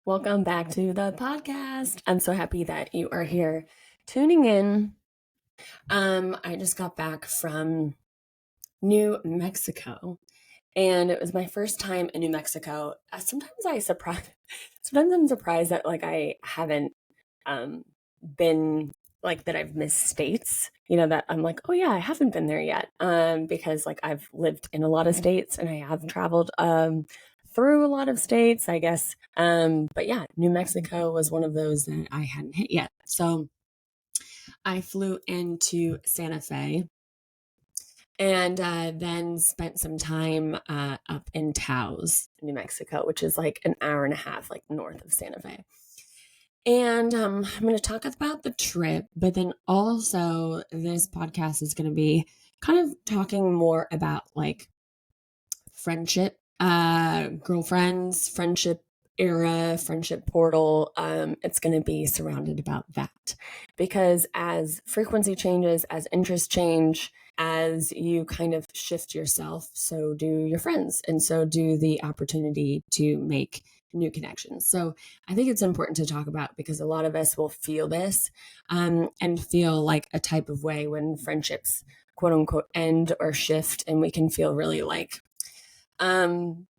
Welcome back to the podcast. I'm so happy that you are here tuning in. I just got back from New Mexico and it was my first time in New Mexico. Sometimes I'm surprised that I haven't been that I've missed states, that I'm like, oh yeah, I haven't been there yet. Because I've lived in a lot of states and I have traveled through a lot of states, I guess. But yeah, New Mexico was one of those that I hadn't hit yet. So I flew into Santa Fe and then spent some time up in Taos, New Mexico, which is like an hour and a half, north of Santa Fe. And I'm going to talk about the trip, but then also this podcast is going to be kind of talking more about friendship, girlfriends, friendship era, friendship portal. It's going to be surrounded about that because as frequency changes, as interests change, as you kind of shift yourself, so do your friends, and so do the opportunity to make new connections. So I think it's important to talk about because a lot of us will feel this and feel like a type of way when friendships quote unquote end or shift, and we can feel really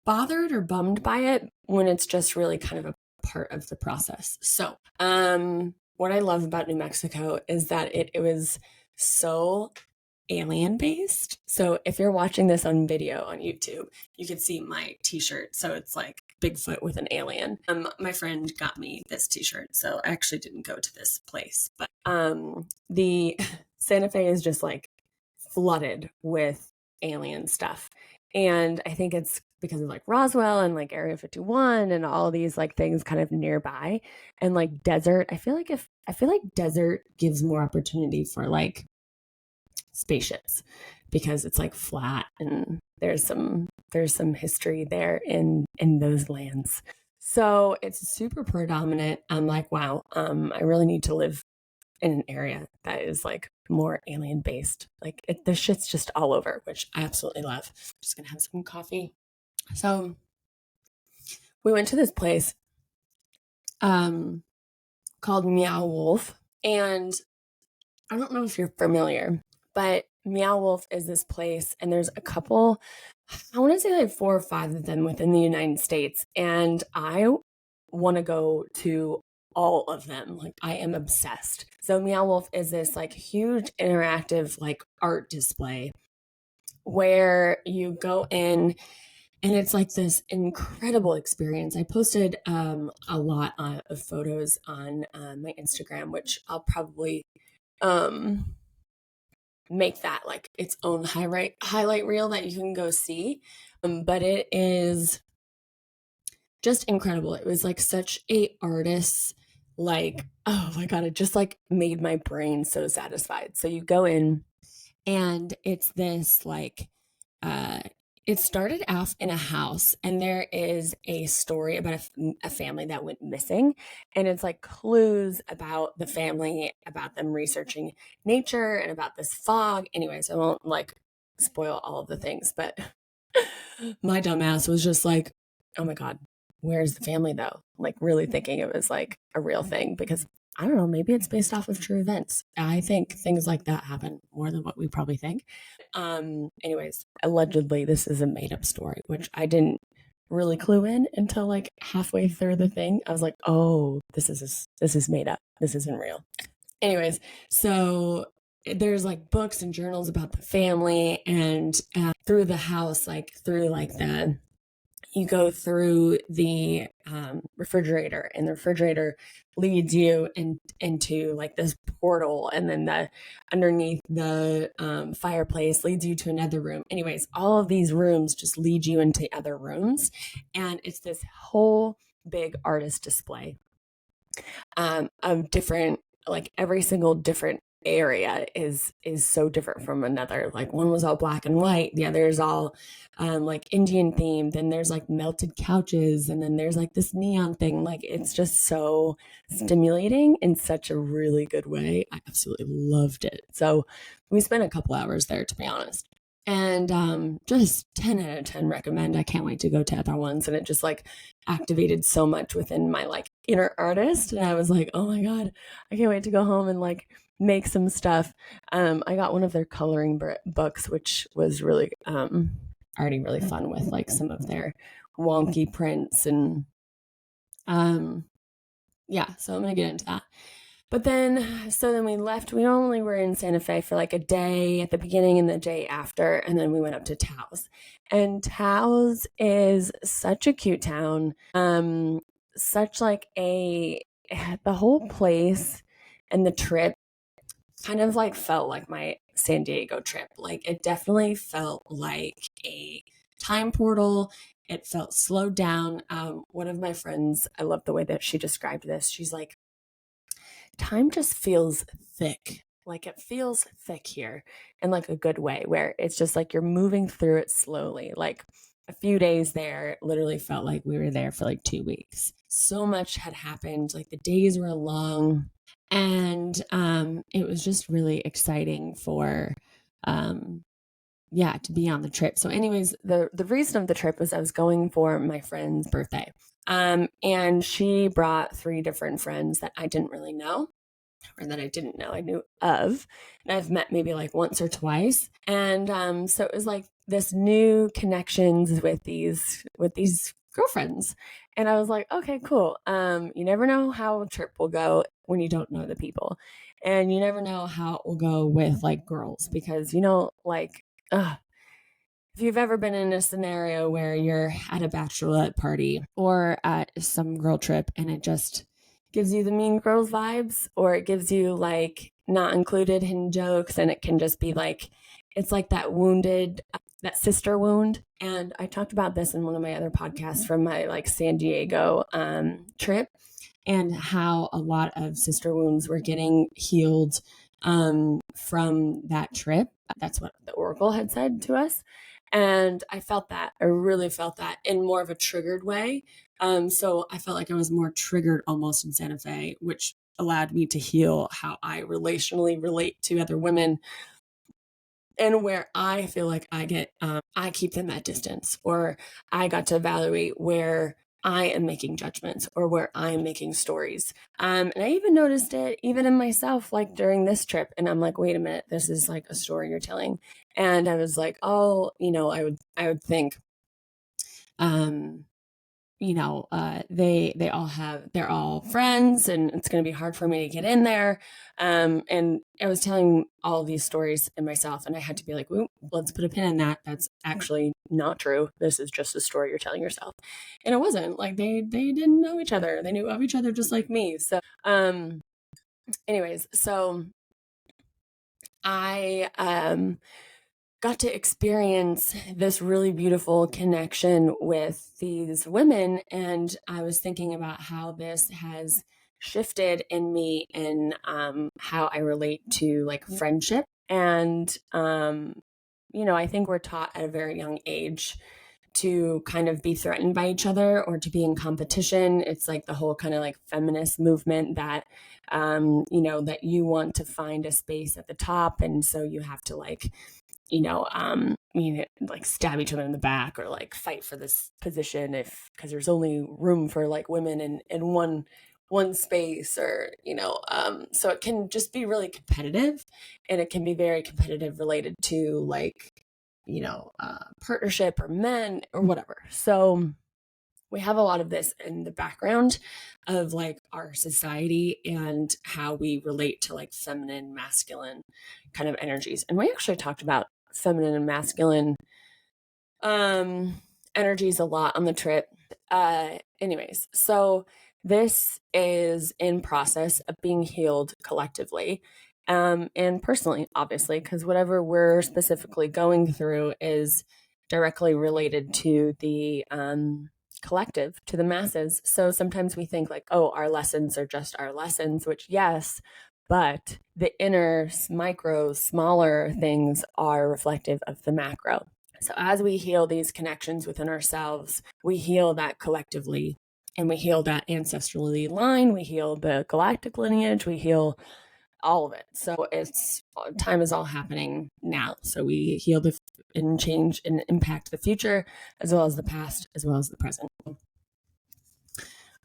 bothered or bummed by it when it's just really kind of a part of the process. So what I love about New Mexico is that it was so alien based. So if you're watching this on video on YouTube, you can see my t-shirt. So it's like Bigfoot with an alien. My friend got me this t-shirt, so I actually didn't go to this place, but the Santa Fe is just flooded with alien stuff. And I think it's because of Roswell and Area 51 and all these things kind of nearby, and desert. I feel like desert gives more opportunity for spaceships because it's flat and there's some history there in those lands. So it's super predominant. I'm like, wow, I really need to live in an area that is more alien based. The shit's just all over, which I absolutely love. Just gonna have some coffee. So we went to this place called Meow Wolf, and I don't know if you're familiar, but Meow Wolf is this place, and there's a couple, I want to say 4 or 5 of them within the United States, and I want to go to all of them. I am obsessed. So Meow Wolf is this huge interactive art display where you go in and it's this incredible experience. I posted a lot of photos on my Instagram, which I'll probably make that its own highlight reel that you can go see. But it is just incredible. It was such a artist, oh my God, it just made my brain so satisfied. So you go in and it's this it started off in a house, and there is a story about a family that went missing, and it's clues about the family, about them researching nature and about this fog. Anyways, I won't spoil all of the things, but my dumbass was just oh my God, where's the family though? Really thinking it was a real thing because I don't know, maybe it's based off of true events. I think things like that happen more than what we probably think. Anyways, allegedly this is a made up story, which I didn't really clue in until halfway through the thing. I was like, oh, this is made up. This isn't real. Anyways, so there's books and journals about the family, and through the house, through you go through the refrigerator, and the refrigerator leads you into this portal, and then the underneath the fireplace leads you to another room. Anyways, all of these rooms just lead you into other rooms, and it's this whole big artist display of different, every single different area is so different from another. One was all black and white, the other is all Indian themed, then there's melted couches, and then there's this neon thing. It's just so stimulating in such a really good way. I absolutely loved it. So we spent a couple hours there, to be honest. And just 10 out of 10 recommend. I can't wait to go to other ones. And it just like activated so much within my like inner artist. And I was like, oh my God, I can't wait to go home and like make some stuff. I got one of their coloring books, which was really already really fun with like some of their wonky prints. And yeah, so I'm going to get into that. But then, so then we left. We only were in Santa Fe for like a day at the beginning and the day after. And then we went up to Taos. And Taos is such a cute town. Such like the whole place and the trip kind of like felt like my San Diego trip. Like it definitely felt like a time portal. It felt slowed down. One of my friends, I love the way that she described this. She's like, time just feels thick. Like it feels thick here in like a good way, where it's just like you're moving through it slowly. Like a few days there, it literally felt like we were there for like 2 weeks. So much had happened. Like the days were long, and it was just really exciting for to be on the trip. So anyways, the reason of the trip was I was going for my friend's birthday. And she brought 3 different friends that I didn't really know, or that I didn't know I knew of. And I've met maybe like once or twice. And so it was like this new connections with these girlfriends. And I was like, okay, cool. You never know how a trip will go when you don't know the people. And you never know how it will go with like girls, because like if you've ever been in a scenario where you're at a bachelorette party or at some girl trip and it just gives you the Mean Girls vibes, or it gives you like not included hidden jokes, and it can just be like, it's like that that sister wound. And I talked about this in one of my other podcasts from my like San Diego trip, and how a lot of sister wounds were getting healed from that trip. That's what the Oracle had said to us. And I felt that. I really felt that in more of a triggered way. So I felt like I was more triggered almost in Santa Fe, which allowed me to heal how I relationally relate to other women, and where I feel like I keep them at distance, or I got to evaluate where I am making judgments or where I'm making stories. And I even noticed it even in myself, like during this trip. And I'm like, wait a minute, this is like a story you're telling. And I was like, oh, I would think, they're all friends, and it's going to be hard for me to get in there. And I was telling all of these stories in myself, and I had to be like, let's put a pin in that. That's actually not true. This is just a story you're telling yourself. And it wasn't like they didn't know each other. They knew of each other just like me. So, anyways, so I, got to experience this really beautiful connection with these women. And I was thinking about how this has shifted in me in how I relate to like friendship. And, I think we're taught at a very young age to kind of be threatened by each other or to be in competition. It's like the whole kind of like feminist movement that, that you want to find a space at the top. And so you have to like, like stab each other in the back or like fight for this position because there's only room for like women in one space, or so it can just be really competitive, and it can be very competitive related to like partnership or men or whatever. So we have a lot of this in the background of like our society and how we relate to like feminine, masculine kind of energies. And we actually talked about feminine and masculine energies a lot on the trip. Anyways, so this is in process of being healed collectively, and personally, obviously, because whatever we're specifically going through is directly related to the collective, to the masses. So sometimes we think like, oh, our lessons are just our lessons, which yes, but the inner micro, smaller things are reflective of the macro. So as we heal these connections within ourselves, we heal that collectively, and we heal that ancestrally line, we heal the galactic lineage, we heal all of it. So it's time is all happening now. So we heal and change and impact the future as well as the past, as well as the present.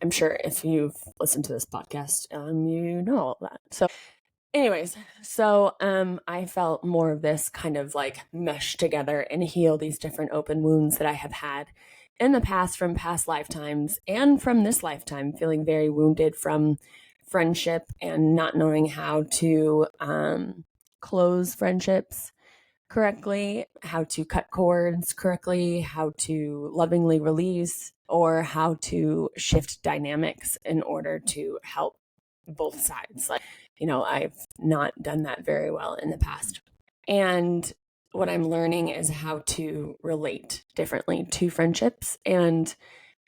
I'm sure if you've listened to this podcast, you know all of that. So anyways, I felt more of this kind of like mesh together and heal these different open wounds that I have had in the past from past lifetimes and from this lifetime, feeling very wounded from friendship and not knowing how to close friendships correctly, how to cut cords correctly, how to lovingly release, or how to shift dynamics in order to help both sides. Like, I've not done that very well in the past. And what I'm learning is how to relate differently to friendships and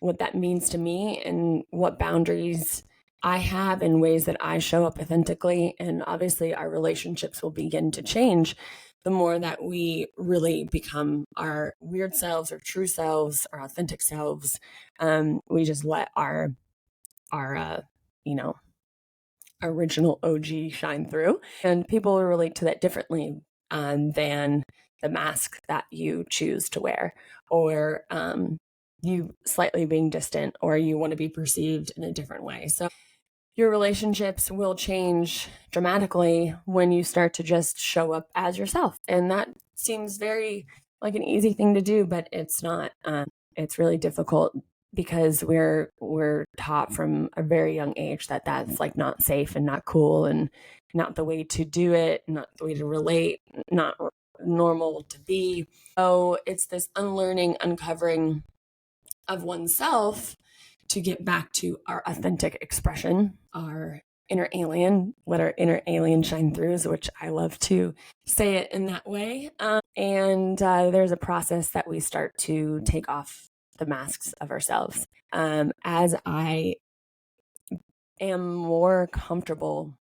what that means to me and what boundaries I have in ways that I show up authentically. And obviously, our relationships will begin to change the more that we really become our weird selves, our true selves, our authentic selves. We just let our original OG shine through, and people will relate to that differently than the mask that you choose to wear, or you slightly being distant, or you want to be perceived in a different way. So your relationships will change dramatically when you start to just show up as yourself. And that seems very like an easy thing to do, but it's not. It's really difficult because we're taught from a very young age that that's like not safe and not cool and not the way to do it, not the way to relate, not normal to be. So it's this unlearning, uncovering of oneself to get back to our authentic expression, our inner alien, let our inner alien shine through, which I love to say it in that way. And there's a process that we start to take off the masks of ourselves. As I am more comfortable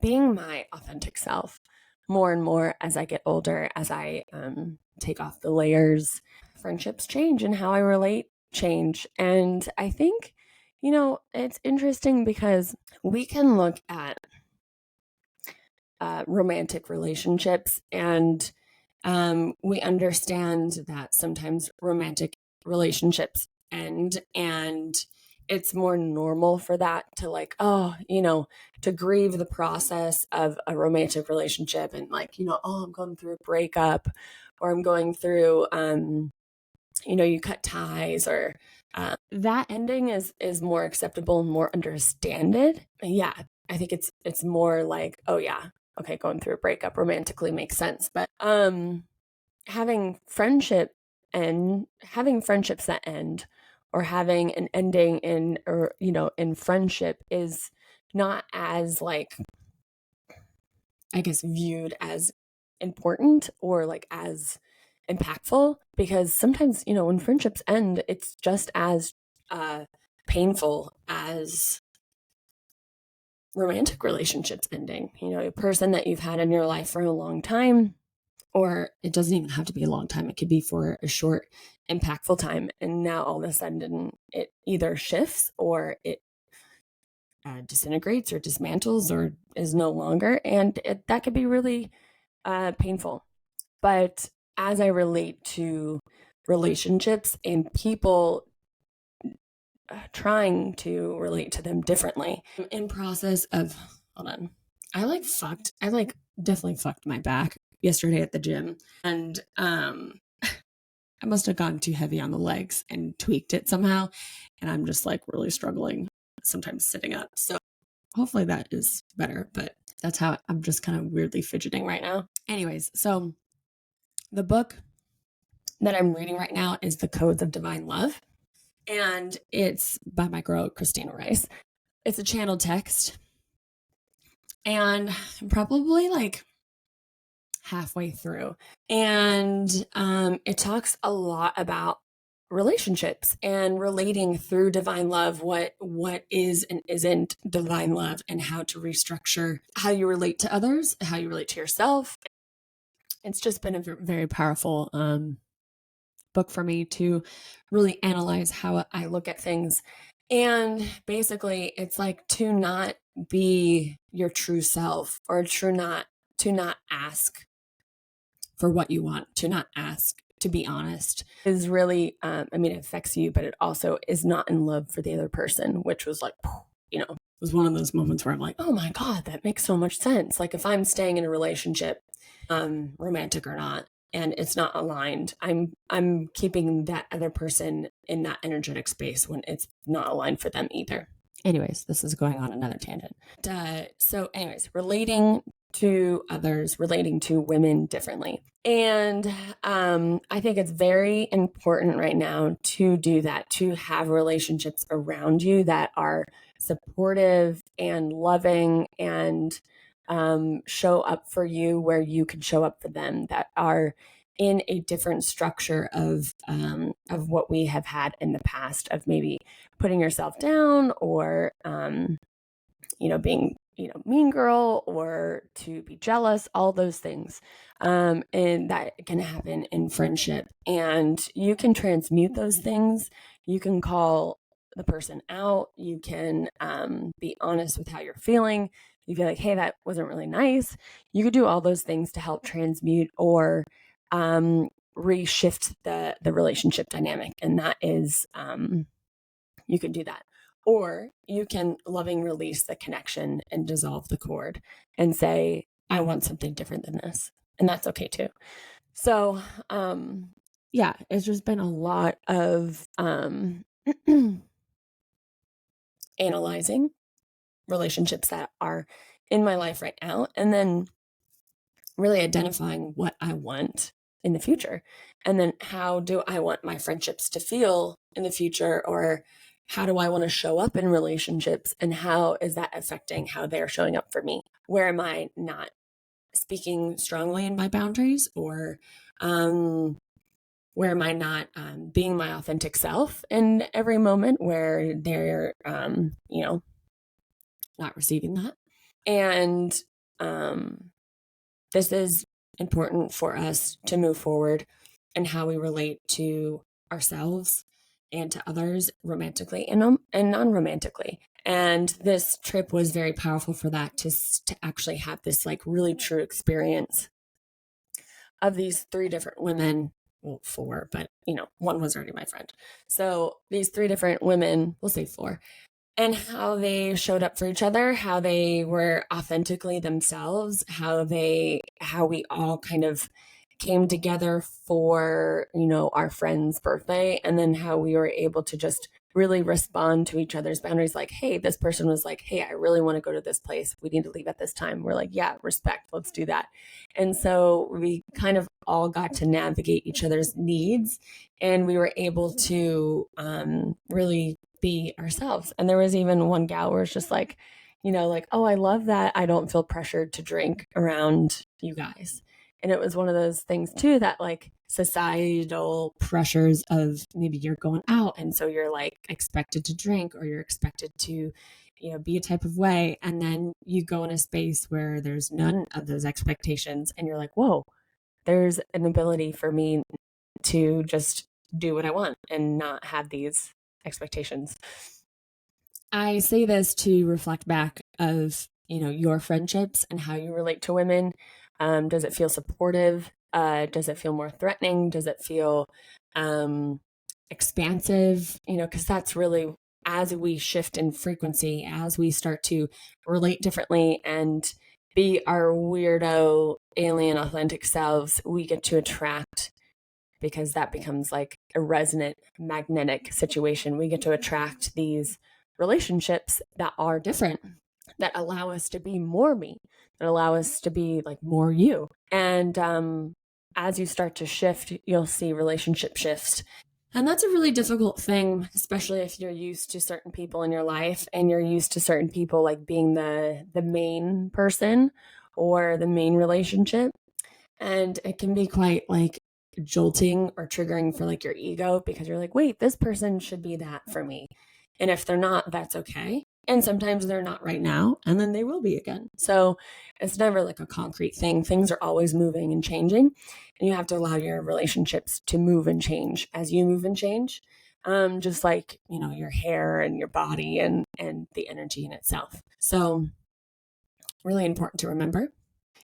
being my authentic self more and more as I get older, as I take off the layers, friendships change and how I relate change. And I think, it's interesting because we can look at romantic relationships and we understand that sometimes romantic relationships end, and it's more normal for that to like, to grieve the process of a romantic relationship and like, I'm going through a breakup, or I'm going through, you cut ties, or that ending is more acceptable and more understood. Yeah, I think it's more like, oh yeah, okay, going through a breakup romantically makes sense, but having friendships that end, or having an ending in friendship is not as like, I guess, viewed as important or like as impactful, because sometimes, when friendships end, it's just as painful as romantic relationships ending. A person that you've had in your life for a long time, or it doesn't even have to be a long time. It could be for a short, impactful time. And now all of a sudden it either shifts, or it disintegrates or dismantles or is no longer. And that could be really painful. But as I relate to relationships and people trying to relate to them differently, I'm in process of, hold on, I definitely fucked my back yesterday at the gym, and I must have gone too heavy on the legs and tweaked it somehow, and I'm just like really struggling sometimes sitting up. So hopefully that is better, but that's how I'm just kind of weirdly fidgeting right now. Anyways, so the book that I'm reading right now is The Codes of Divine Love, and it's by my girl Christina Rice. It's a channel text, and I'm probably like halfway through, and it talks a lot about relationships and relating through divine love, what is and isn't divine love, and how to restructure how you relate to others, how you relate to yourself. It's just been a very powerful book for me to really analyze how I look at things. And basically it's like to not be your true self, or to not ask for what you want, to not ask to be honest, is really, it affects you, but it also is not in love for the other person, which was like, it was one of those moments where I'm like, oh my God, that makes so much sense. Like if I'm staying in a relationship, romantic or not, and it's not aligned, I'm keeping that other person in that energetic space when it's not aligned for them either. Anyways, this is going on another tangent. So anyways, relating to others, relating to women differently. And I think it's very important right now to do that, to have relationships around you that are supportive and loving and show up for you where you can show up for them, that are in a different structure of what we have had in the past, of maybe putting yourself down, or being mean girl, or to be jealous, all those things, and that can happen in friendship. And you can transmute those things. You can call the person out. You can be honest with how you're feeling. You feel like, hey, that wasn't really nice. You could do all those things to help transmute or reshift the relationship dynamic. And that is, you can do that. Or you can loving release the connection and dissolve the cord and say, I want something different than this. And that's okay too. So, it's just been a lot of analyzing relationships that are in my life right now, and then really identifying what I want in the future. And then how do I want my friendships to feel in the future, or how do I want to show up in relationships, and how is that affecting how they're showing up for me? Where am I not speaking strongly in my boundaries, or where am I not being my authentic self in every moment where they're, not receiving that? And this is important for us to move forward in how we relate to ourselves and to others, romantically and non-romantically. And this trip was very powerful for that, to actually have this like really true experience of these 3 different women. Well, 4, but one was already my friend. So these 3 different women, we'll say 4, and how they showed up for each other, how they were authentically themselves, how we all kind of came together for, our friend's birthday, and then how we were able to just really respond to each other's boundaries. Like, hey, this person was like, hey, I really want to go to this place. We need to leave at this time. We're like, yeah, respect, let's do that. And so we kind of all got to navigate each other's needs, and we were able to really be ourselves. And there was even one gal where it's just like, oh, I love that I don't feel pressured to drink around you guys. And it was one of those things too, that like societal pressures of maybe you're going out, and so you're like expected to drink, or you're expected to, be a type of way. And then you go in a space where there's none of those expectations, and you're like, whoa, there's an ability for me to just do what I want and not have these expectations. I say this to reflect back of, your friendships and how you relate to women. Does it feel supportive? Does it feel more threatening? Does it feel expansive? Because that's really, as we shift in frequency, as we start to relate differently and be our weirdo, alien, authentic selves, we get to attract, because that becomes like a resonant, magnetic situation. We get to attract these relationships that are different, that allow us to be more me, that allow us to be like more you. And as you start to shift, you'll see relationship shifts. And that's a really difficult thing, especially if you're used to certain people in your life, and you're used to certain people like being the main person or the main relationship. And it can be quite like jolting or triggering for like your ego, because you're like, wait, this person should be that for me. And if they're not, that's okay. And sometimes they're not right now, and then they will be again. So it's never like a concrete thing. Things are always moving and changing, and you have to allow your relationships to move and change as you move and change. just like, your hair and your body and the energy in itself. So really important to remember.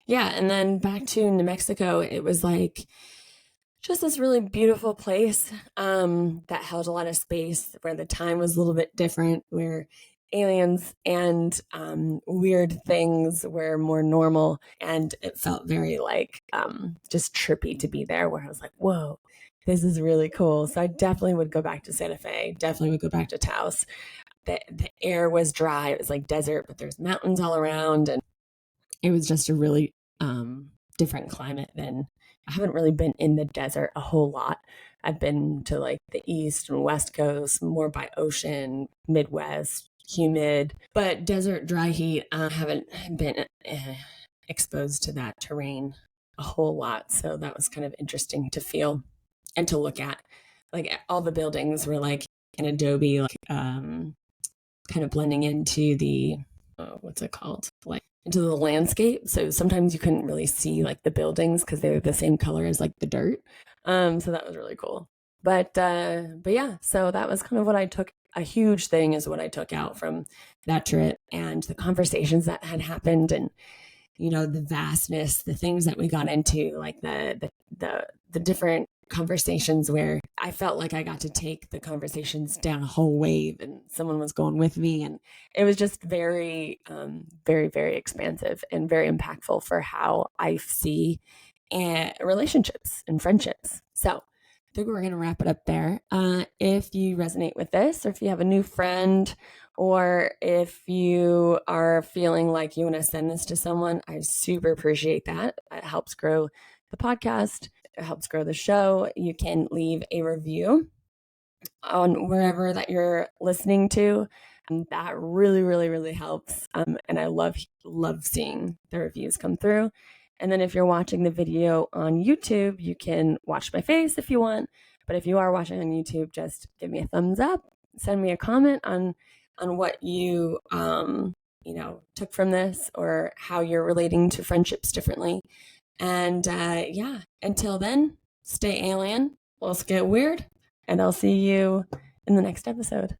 Yeah. And then back to New Mexico, it was like just this really beautiful place that held a lot of space, where the time was a little bit different, where aliens and weird things were more normal. And it felt very like just trippy to be there, where I was like, whoa, this is really cool. So I definitely would go back to Santa Fe, definitely would go back to Taos. The air was dry. It was like desert, but there's mountains all around. And it was just a really different climate than, I haven't really been in the desert a whole lot. I've been to like the East and West Coast, more by ocean, Midwest, humid, but desert, dry heat. I haven't been exposed to that terrain a whole lot. So that was kind of interesting to feel and to look at. Like all the buildings were like in adobe, like kind of blending into the, what's it called? Like into the landscape. So sometimes you couldn't really see like the buildings because they were the same color as like the dirt. So that was really cool. But yeah, so that was kind of what I took. A huge thing is what I took out from that trip, and the conversations that had happened, and the vastness, the things that we got into, like the different conversations where I felt like I got to take the conversations down a whole wave, and someone was going with me, and it was just very, very, very expansive and very impactful for how I see relationships and friendships. So I think we're going to wrap it up there. If you resonate with this, or if you have a new friend, or if you are feeling like you want to send this to someone, I super appreciate that. It helps grow the podcast. It helps grow the show. You can leave a review on wherever that you're listening to. And that really, really, really helps. And I love seeing the reviews come through. And then if you're watching the video on YouTube, you can watch my face if you want. But if you are watching on YouTube, just give me a thumbs up. Send me a comment on what you took from this, or how you're relating to friendships differently. And yeah, until then, stay alien. Let's get weird. And I'll see you in the next episode.